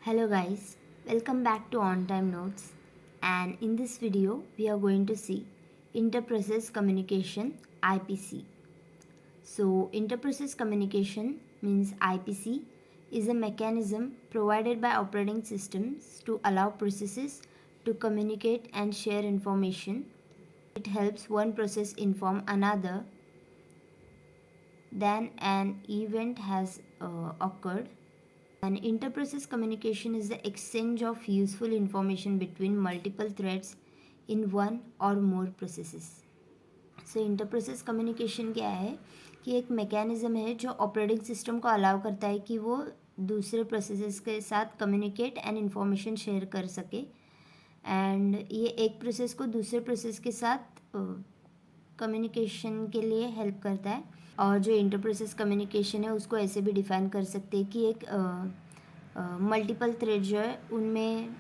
Hello guys, welcome back to On Time Notes, and in this video we are going to see Interprocess Communication IPC. So interprocess communication means IPC is a mechanism provided by operating systems to allow processes to communicate and share information. It helps one process inform another then an event has occurred. And interprocess communication is the exchange of useful information between multiple threads in one or more processes. So interprocess communication क्या है कि एक mechanism है जो operating system को allow करता है कि वो दूसरे प्रोसेसेस के साथ कम्युनिकेट एंड इन्फॉर्मेशन शेयर कर सके एंड ये एक प्रोसेस को दूसरे प्रोसेस के साथ कम्युनिकेशन के लिए हेल्प करता है. और जो इंटरप्रोसेस कम्युनिकेशन है उसको ऐसे भी डिफाइन कर सकते हैं कि एक मल्टीपल थ्रेड जो है उनमें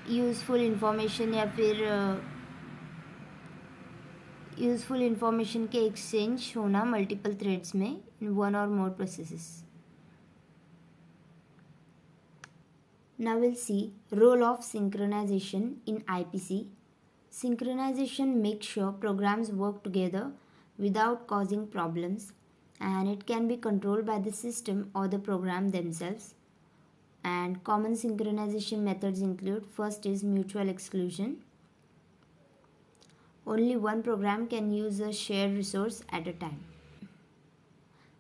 यूज़फुल इंफॉर्मेशन या फिर यूज़फुल इंफॉर्मेशन के एक्सचेंज होना मल्टीपल थ्रेड्स में इन वन और मोर processes. Now we'll see role of synchronization in IPC. Synchronization makes sure programs work together without causing problems, and it can be controlled by the system or the program themselves. And common synchronization methods include: first is mutual exclusion. Only one program can use a shared resource at a time.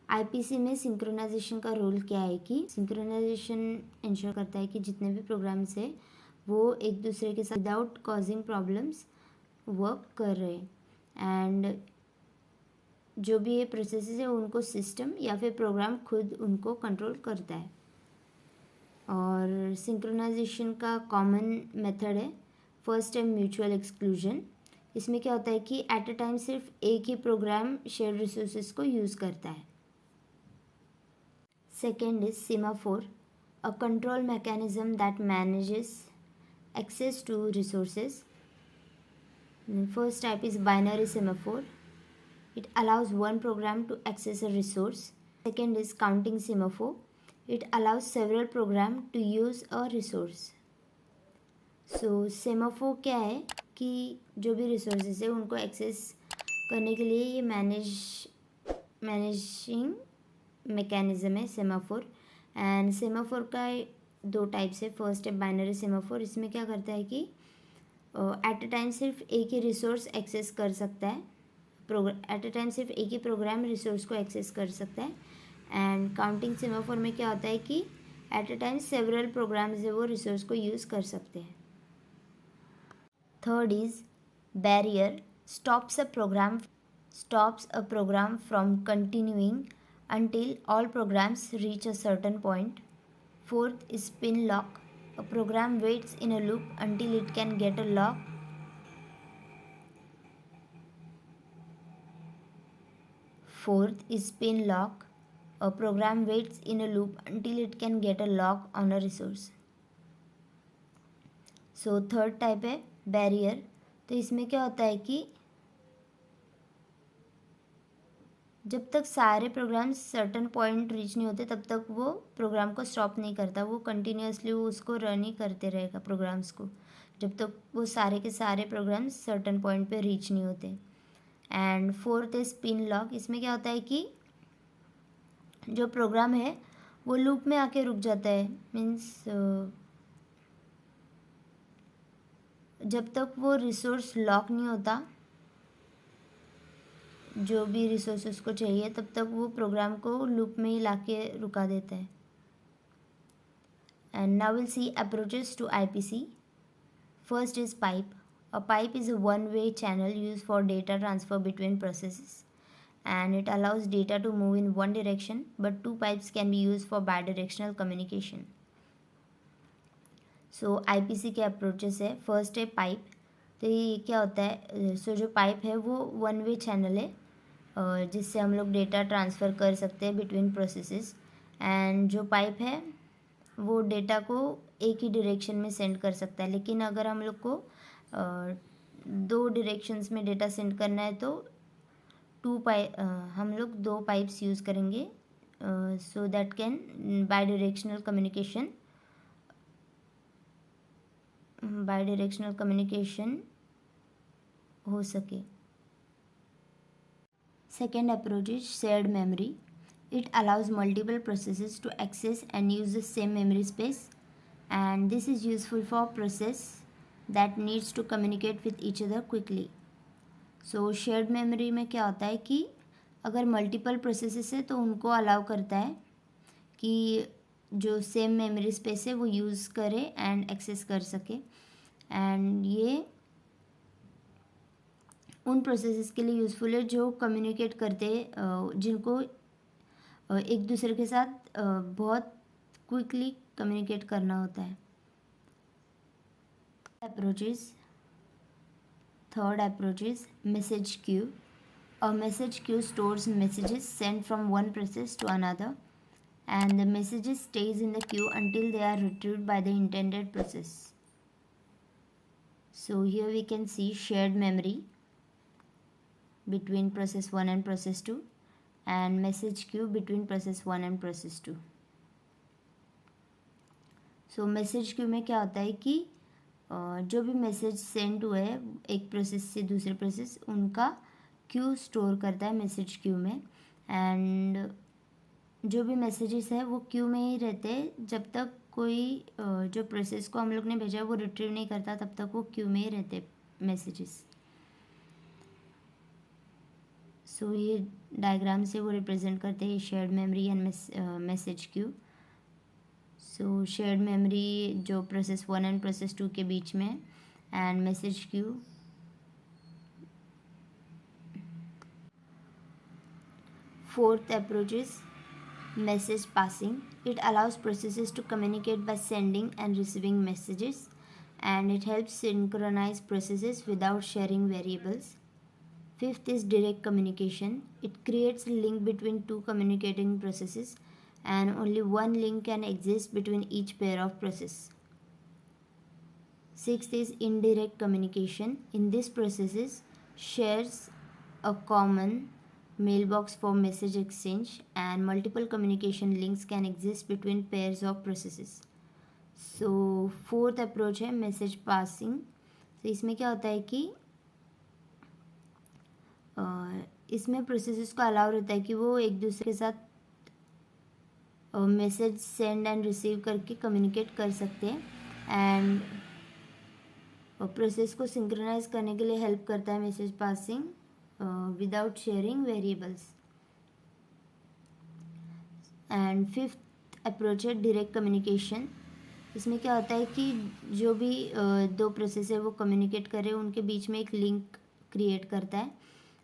IPC में synchronisation का role क्या है कि synchronisation ensure करता है कि जितने भी प्रोग्राम्स है वो एक दूसरे के साथ विदाउट कॉजिंग प्रॉब्लम्स वर्क कर रहे हैं एंड जो भी ये प्रोसेसेस है उनको सिस्टम या फिर प्रोग्राम खुद उनको कंट्रोल करता है. और सिंक्रोनाइजेशन का कॉमन मेथड है फर्स्ट है म्यूचुअल एक्सक्लूजन. इसमें क्या होता है कि एट अ टाइम सिर्फ एक ही प्रोग्राम शेयर रिसोर्सेज को यूज़ करता है. Second is semaphore, a control mechanism that manages access to resources. The first type is binary semaphore. It allows one program to access a resource. Second is counting semaphore. It allows several programs to use a resource. So semaphore क्या है कि जो भी resources है उनको access करने के लिए ये मैनेजिंग मैकेनिज़्म है सेमाफोर. एंड सेमाफोर का दो टाइप्स है. फर्स्ट है बाइनरी सेमाफोर. इसमें क्या करता है कि एट अ टाइम सिर्फ एक ही रिसोर्स एक्सेस कर सकता है. एट अ टाइम सिर्फ एक ही प्रोग्राम रिसोर्स को एक्सेस कर सकता है. एंड काउंटिंग सेमाफोर में क्या होता है कि at a time several programs है वो रिसोर्स को यूज़ कर सकते हैं. Third is barrier, stops a program from continuing until all programs reach a certain point. Fourth is spin lock. A program waits in a loop until it can get a lock. Fourth is spin lock. A program waits in a loop until it can get a lock on a resource. So third type है barrier. तो इसमें क्या होता है कि जब तक सारे प्रोग्राम्स सर्टन पॉइंट रीच नहीं होते तब तक वो प्रोग्राम को स्टॉप नहीं करता. वो कंटिन्यूसली वो उसको रन ही करते रहेगा प्रोग्राम्स को जब तक वो सारे के सारे प्रोग्राम्स सर्टन पॉइंट पे रीच नहीं होते. एंड फोर्थ है स्पिन लॉक. इसमें क्या होता है कि जो प्रोग्राम है वो लूप में आके रुक जाता है. मीन्स जब तक वो रिसोर्स लॉक नहीं होता जो भी रिसोर्सेस को चाहिए तब तक वो प्रोग्राम को लूप में ही लाके रुका देता है. And now will see approaches to IPC. First is pipe. A pipe is a one way channel use for data transfer between processes and it allows data to move in one direction, but two pipes can be used for bidirectional communication. So IPC के approaches है. First है pipe. तो ये क्या होता है, सो जो pipe है वो वन वे चैनल है जिससे हम लोग डेटा ट्रांसफ़र कर सकते हैं बिटवीन प्रोसेसेस. एंड जो पाइप है वो डेटा को एक ही डायरेक्शन में सेंड कर सकता है. लेकिन अगर हम लोग को दो डायरेक्शंस में डेटा सेंड करना है तो हम लोग दो पाइप्स यूज़ करेंगे so that can bidirectional communication हो सके. Second approach is shared memory. It allows multiple processes to access and use the same memory space, and this is useful for process that needs to communicate with each other quickly. So shared memory में क्या होता है कि अगर multiple processes है तो उनको allow करता है कि जो सेम मेमोरी स्पेस है वो यूज़ करे एंड एक्सेस कर सके. एंड ये उन प्रोसेसेस के लिए यूज़फुल है जो कम्युनिकेट करते जिनको एक दूसरे के साथ बहुत क्विकली कम्युनिकेट करना होता है. Third approach is message queue. A message queue stores messages sent from one process to another, and the messages stays in the queue until they are retrieved by the intended process. So here we can see shared memory between process 1 and process 2, and message queue between process 1 and process 2. So message queue में क्या होता है कि जो भी message send हुए है एक प्रोसेस से दूसरे प्रोसेस, उनका क्यू स्टोर करता है मैसेज क्यू में. एंड जो भी मैसेजेस है वो क्यू में ही रहते हैं जब तक कोई जो प्रोसेस को हम लोग ने भेजा है वो रिट्रीव नहीं करता, तब तक वो क्यू में ही रहते मैसेजेस. सो ये डायग्राम से वो रिप्रेजेंट करते हैं shared memory and message queue. So shared memory जो प्रोसेस 1 एंड प्रोसेस 2 के बीच में, and message queue. Fourth approach is message passing. It allows processes to communicate by sending and receiving messages, and it helps synchronize processes without sharing variables. Fifth is direct communication. It creates a link between two communicating processes, and only one link can exist between each pair of processes. Sixth is indirect communication. In this processes shares a common mailbox for message exchange, and multiple communication links can exist between pairs of processes. So fourth approach है message passing. तो इसमें क्या होता है कि इसमें processes को allow रहता है कि वो एक दूसरे के साथ मैसेज सेंड एंड रिसीव करके कम्युनिकेट कर सकते हैं, एंड प्रोसेस को सिंक्रोनाइज करने के लिए हेल्प करता है message passing without sharing variables. And fifth approach है डायरेक्ट कम्युनिकेशन. इसमें क्या होता है कि जो भी दो प्रोसेस है वो कम्युनिकेट करें उनके बीच में एक लिंक क्रिएट करता है,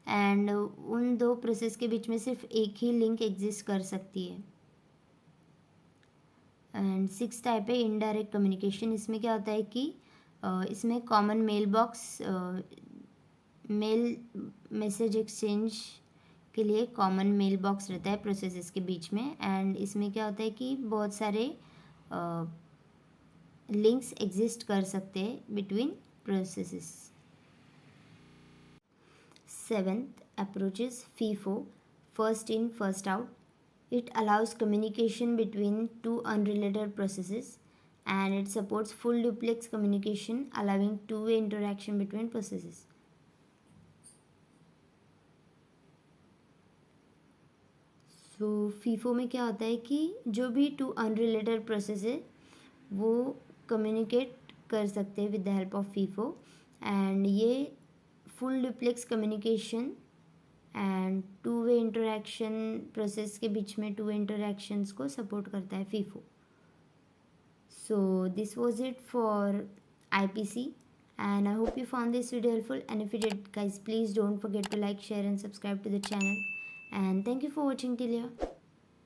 एंड उन दो प्रोसेस के बीच में सिर्फ एक ही लिंक एग्जिस्ट कर सकती है. एंड सिक्स टाइप है इनडायरेक्ट कम्युनिकेशन. इसमें क्या होता है कि इसमें common mail box mail message exchange के लिए कॉमन मेल बॉक्स रहता है प्रोसेसेस के बीच में, एंड इसमें क्या होता है कि बहुत सारे लिंक्स एग्जिस्ट कर सकते हैं between processes. Seventh approach is FIFO, first in first out. It allows communication between two unrelated processes, and it supports full duplex communication, allowing two-way interaction between processes. So FIFO में क्या होता है कि जो भी two unrelated process है वो communicate कर सकते हैं with the help of FIFO, and ये full duplex communication and two way interaction process के बीच में टू वे इंटरेक्शंस को सपोर्ट करता है FIFO. So this was it for IPC, and I hope you found this video helpful, and if you did guys, please don't forget to like, share and subscribe to the channel, and thank you for watching till here.